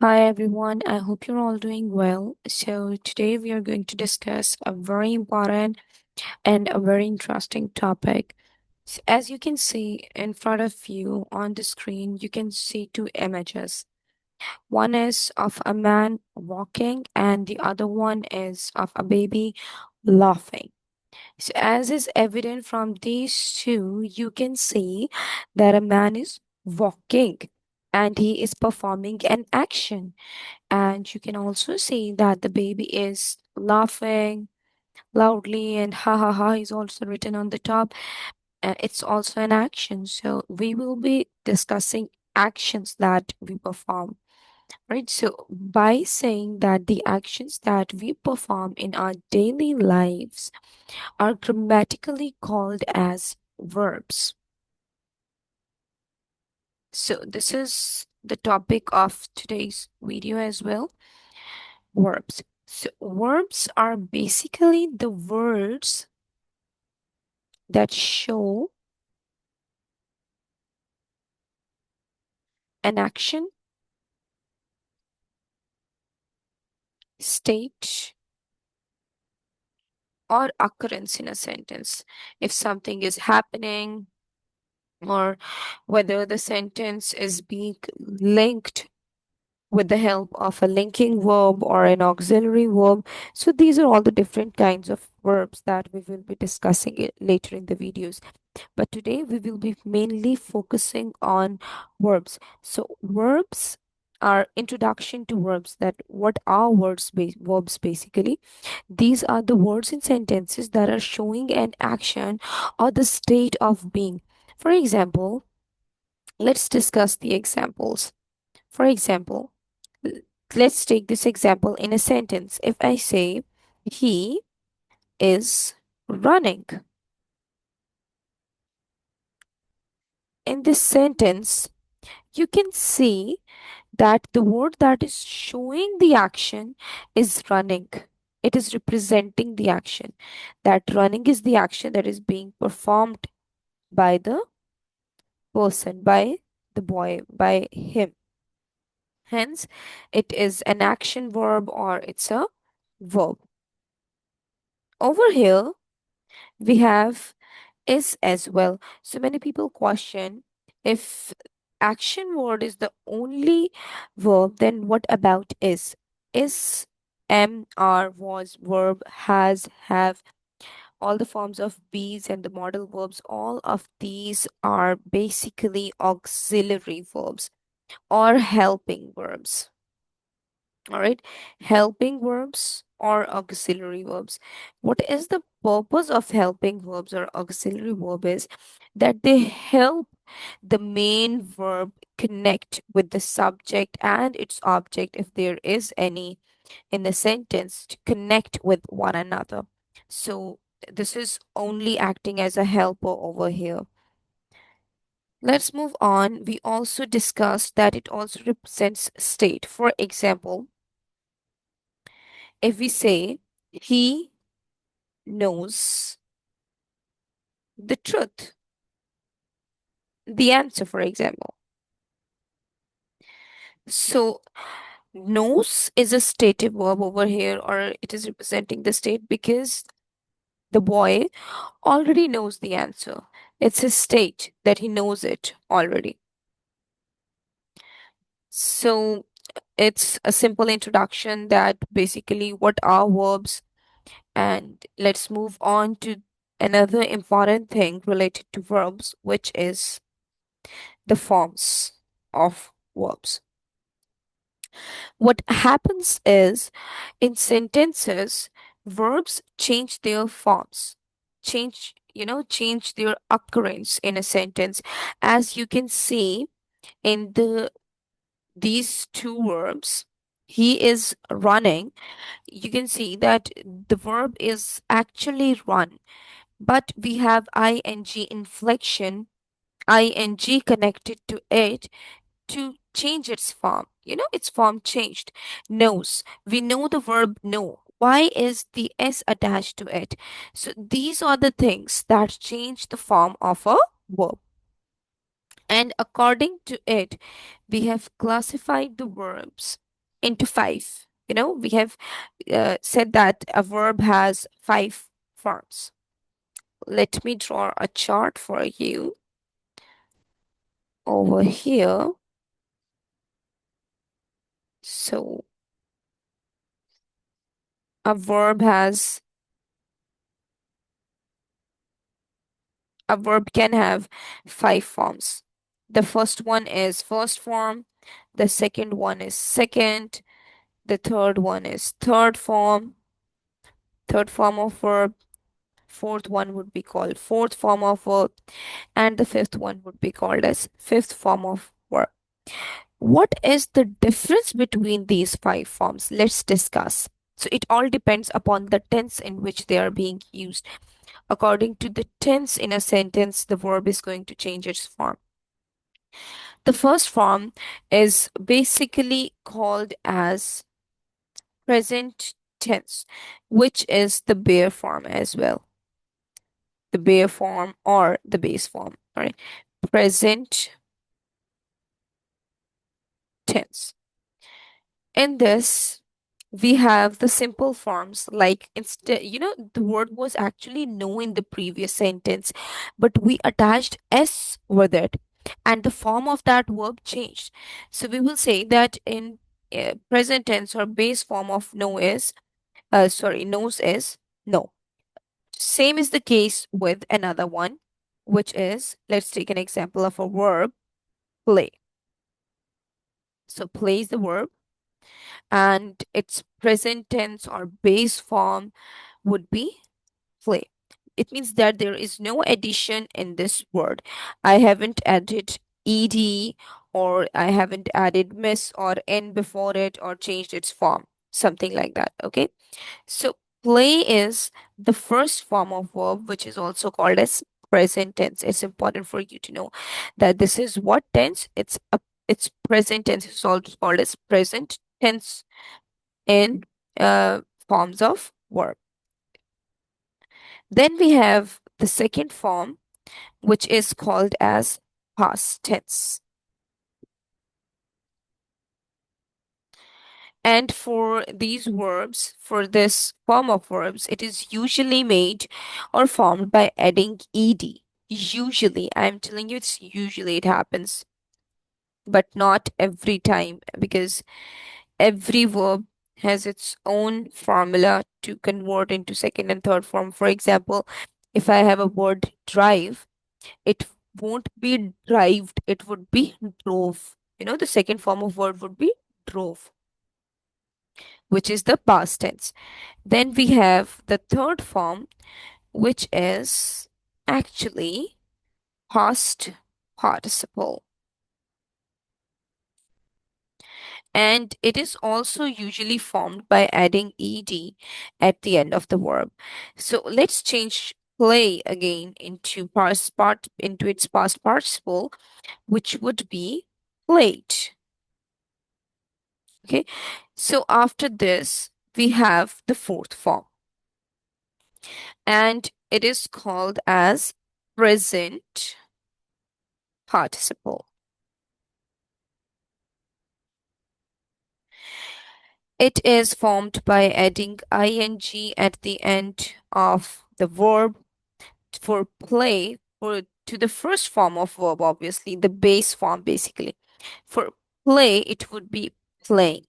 Hi everyone, I hope you're all doing well. So, today we are going to discuss a very important and a very interesting topic. As you can see in front of you on the screen, you can see two images. One is of a man walking, and the other one is of a baby laughing. So, as is evident from these two, you can see that a man is walking and he is performing an action, and you can also see that the baby is laughing loudly, and ha ha ha is also written on the top. It's also an action. So we will be discussing actions that we perform, right? So by saying that the actions that we perform in our daily lives are grammatically called as verbs. So this is the topic of today's video as well. Verbs. So, verbs are basically the words that show an action, state, or occurrence in a sentence. If something is happening, or whether the sentence is being linked with the help of a linking verb or an auxiliary verb. So, these are all the different kinds of verbs that we will be discussing it later in the videos. But today we will be mainly focusing on verbs. So verbs are introduction to verbs. That what are verbs basically? These are the words in sentences that are showing an action or the state of being. For example, let's discuss the examples. For example, l- let's take this example in a sentence. If I say he is running, in this sentence you can see that the word that is showing the action is running. It is representing the action. That running is the action that is being performed by the person, by the boy, by him. Hence, it is an action verb or it's a verb. Over here, we have is as well. So many people question, if action word is the only verb, then what about is? Is, am, are, was, verb, has, have, all the forms of be's and the modal verbs, all of these are basically auxiliary verbs or helping verbs. All right, helping verbs or auxiliary verbs. What is the purpose of helping verbs or auxiliary verb is that they help the main verb connect with the subject and its object, if there is any in the sentence, to connect with one another. So this is only acting as a helper over here. Let's move on. We also discussed that it also represents state. For example, if we say he knows the truth, the answer, for example. So, knows is a stative verb over here, or it is representing the state because the boy already knows the answer. It's his state that he knows it already. So, it's a simple introduction that basically what are verbs, and let's move on to another important thing related to verbs, which is the forms of verbs. What happens is in sentences, verbs change their forms, change their occurrence in a sentence. As you can see in these two verbs, he is running. You can see that the verb is actually run, but we have ing inflection, ing connected to it to change its form. Its form changed. Knows. We know the verb know. Why is the S attached to it? So these are the things that change the form of a verb. And according to it, we have classified the verbs. into five. We have said that a verb has five forms. Let me draw a chart for you over here. So a verb has a verb can have five forms. The first one is first form, the second one is second, the third one is third form of verb, fourth one would be called fourth form of verb, and the fifth one would be called as fifth form of verb. What is the difference between these five forms? Let's discuss. So it all depends upon the tense in which they are being used. According to the tense in a sentence, the verb is going to change its form. The first form is basically called as present tense, which is the bare form as well. The bare form or the base form. All right. Present tense. In this, we have the simple forms like instead, the word was actually no in the previous sentence, but we attached s with it and the form of that verb changed. So we will say that in present tense or base form of no is, knows is no. Same is the case with another one, which is, let's take an example of a verb, play. So play is the verb and its present tense or base form would be play. It means that there is no addition in this word. I haven't added ed, or I haven't added miss or n before it, or changed its form, something like that. Okay. So play is the first form of verb, which is also called as present tense. It's important for you to know that this is what tense. It's present tense. It's also called as present tense in forms of verb. Then we have the second form, which is called as past tense. And for these verbs, for this form of verbs, it is usually made or formed by adding ed. Usually, I'm telling you, it's usually it happens, but not every time, because every verb has its own formula to convert into second and third form. For example, if I have a word drive, it won't be drived, it would be drove. The second form of word would be drove, which is the past tense. Then we have the third form, which is actually past participle. And it is also usually formed by adding ed at the end of the verb. So let's change play again into its past participle, which would be played. Okay. So after this, we have the fourth form, and it is called as present participle. It is formed by adding ing at the end of the verb for play, for to the first form of verb, obviously, the base form basically. For play, it would be playing.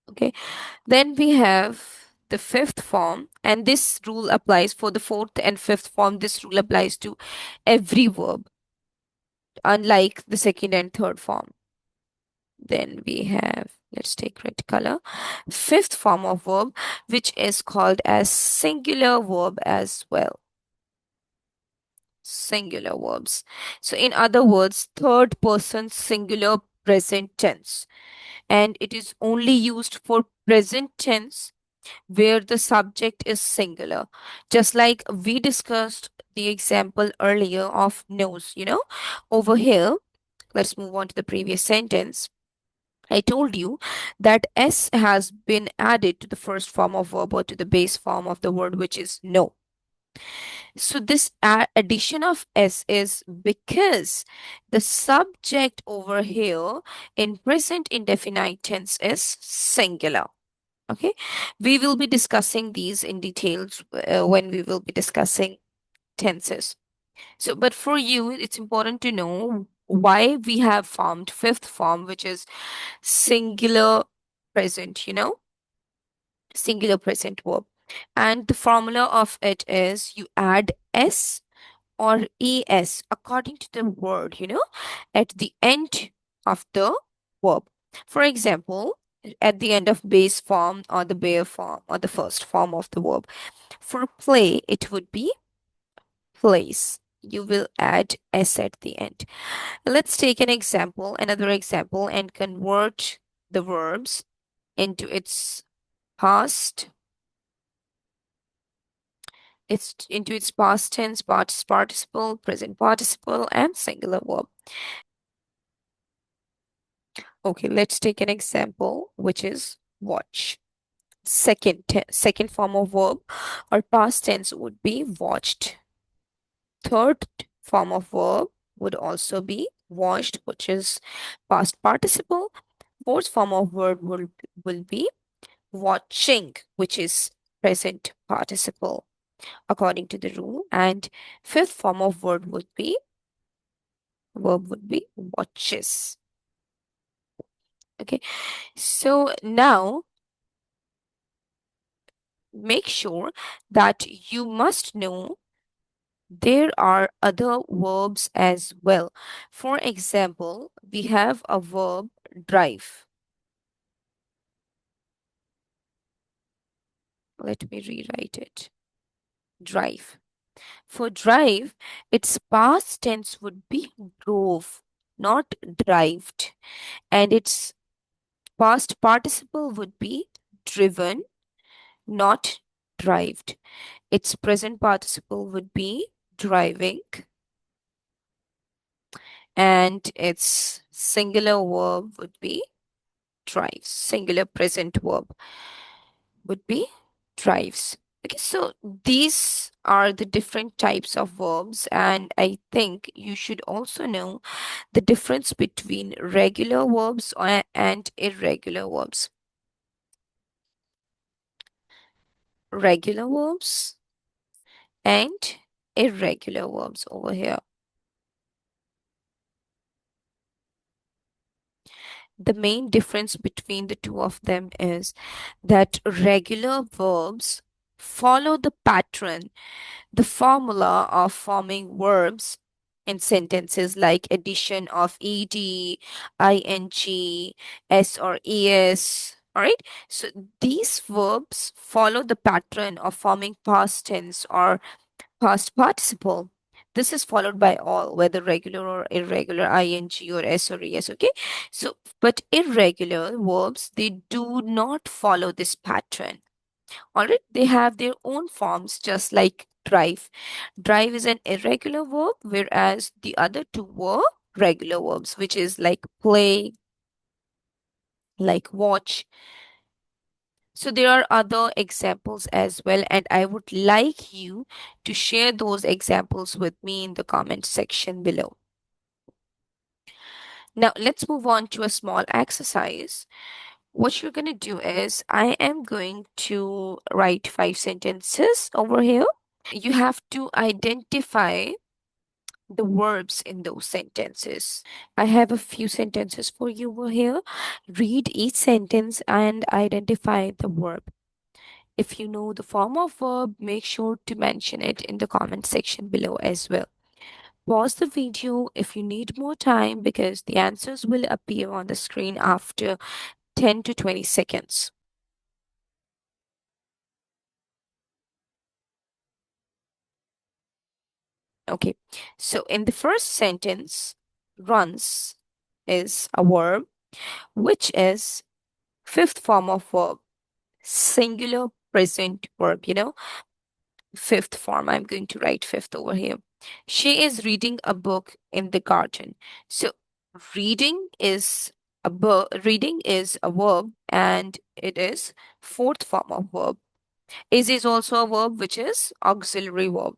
Okay. Then we have the fifth form, and this rule applies for the fourth and fifth form. This rule applies to every verb, unlike the second and third form. Then we have, let's take red color, fifth form of verb, which is called as singular verb as well. Singular verbs. So, in other words, third person singular present tense. And it is only used for present tense where the subject is singular. Just like we discussed the example earlier of knows, over here, let's move on to the previous sentence. I told you that S has been added to the first form of verb or to the base form of the word, which is know. So this addition of s is because the subject over here in present indefinite tense is singular. Okay, we will be discussing these in details when we will be discussing tenses. So, but for you, it's important to know why we have formed fifth form, which is singular present, singular present verb. And the formula of it is you add s or es according to the word, at the end of the verb. For example, at the end of base form or the bare form or the first form of the verb. For play, it would be place. You will add s at the end. Let's take another example, and convert the verbs into its past, past tense, past participle, present participle, and singular verb. Okay, let's take an example, which is watch. Second form of verb or past tense would be watched. Third form of verb would also be watched, which is past participle. Fourth form of verb will be watching, which is present participle according to the rule. And fifth form of verb would be watches. Okay, so now make sure that you must know there are other verbs as well. For example, we have a verb drive. Let me rewrite it. Drive. For drive, its past tense would be drove, not drived. And its past participle would be driven, not drived. Its present participle would be driving, and its singular verb would be drives. Singular present verb would be drives. Okay, so these are the different types of verbs, and I think you should also know the difference between regular verbs and irregular verbs. Regular verbs and irregular verbs over here. The main difference between the two of them is that regular verbs follow the pattern, the formula of forming verbs in sentences like addition of ed, ing, s or es. All right. So these verbs follow the pattern of forming past tense or past participle. This is followed by all, whether regular or irregular, ing or s or es. Okay. So, but irregular verbs, they do not follow this pattern. All right. They have their own forms, just like drive. Drive is an irregular verb, whereas the other two were regular verbs, which is like play, like watch. So there are other examples as well, and I would like you to share those examples with me in the comment section below. Now, let's move on to a small exercise. What you're going to do is, I am going to write 5 sentences over here. You have to identify the verbs in those sentences. I have a few sentences for you over here. Read each sentence and identify the verb. If you know the form of verb, make sure to mention it in the comment section below as well. Pause the video if you need more time because the answers will appear on the screen after 10 to 20 seconds. Okay, so in the first sentence, runs is a verb, which is fifth form of verb, singular present verb, fifth form. I'm going to write fifth over here. She is reading a book in the garden. So reading is a verb, and it is fourth form of verb. Is also a verb, which is auxiliary verb.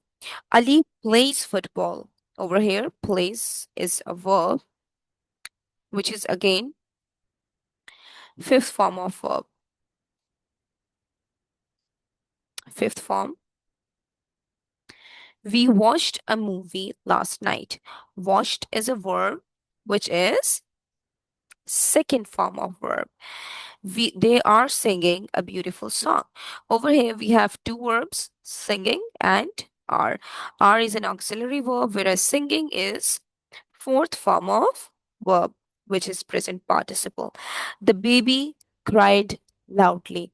Ali plays football. Over here, plays is a verb, which is again fifth form of verb. Fifth form. We watched a movie last night. Watched is a verb, which is second form of verb. They are singing a beautiful song. Over here we have two verbs, singing and are. Are is an auxiliary verb, whereas singing is fourth form of verb, which is present participle. The baby cried loudly.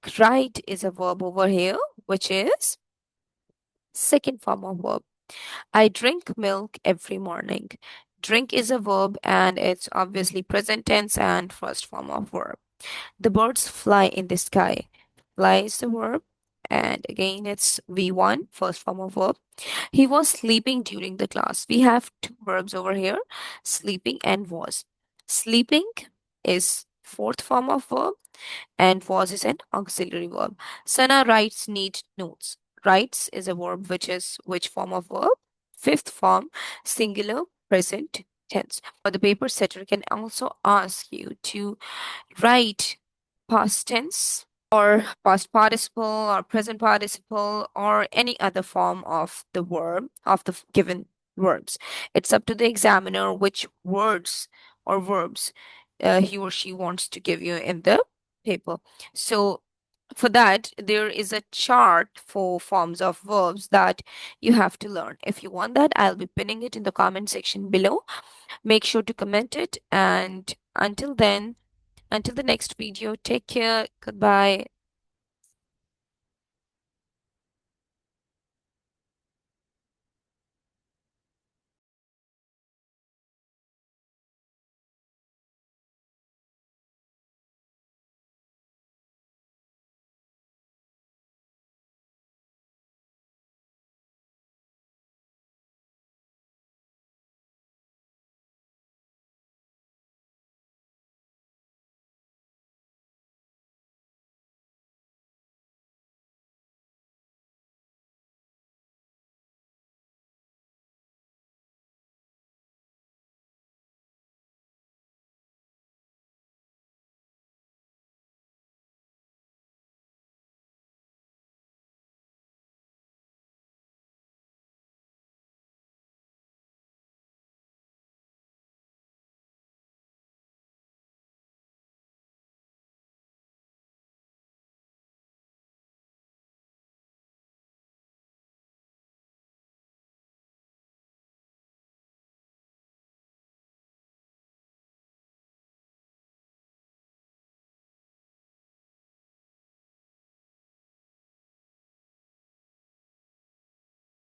Cried is a verb over here, which is second form of verb. I drink milk every morning. Drink is a verb and it's obviously present tense and first form of verb. The birds fly in the sky. Fly is the verb, and again it's V1, first form of verb. He was sleeping during the class. We have two verbs over here, sleeping and was. Sleeping is fourth form of verb, and was is an auxiliary verb. Sana writes neat notes. Writes is a verb which is which form of verb? Fifth form, singular, present tense. Or the paper setter can also ask you to write past tense or past participle or present participle or any other form of the verb of the given verbs. It's up to the examiner which words or verbs he or she wants to give you in the paper. So for that, there is a chart for forms of verbs that you have to learn. If you want that, I'll be pinning it in the comment section below. Make sure to comment it. And until then, until the next video, take care. Goodbye.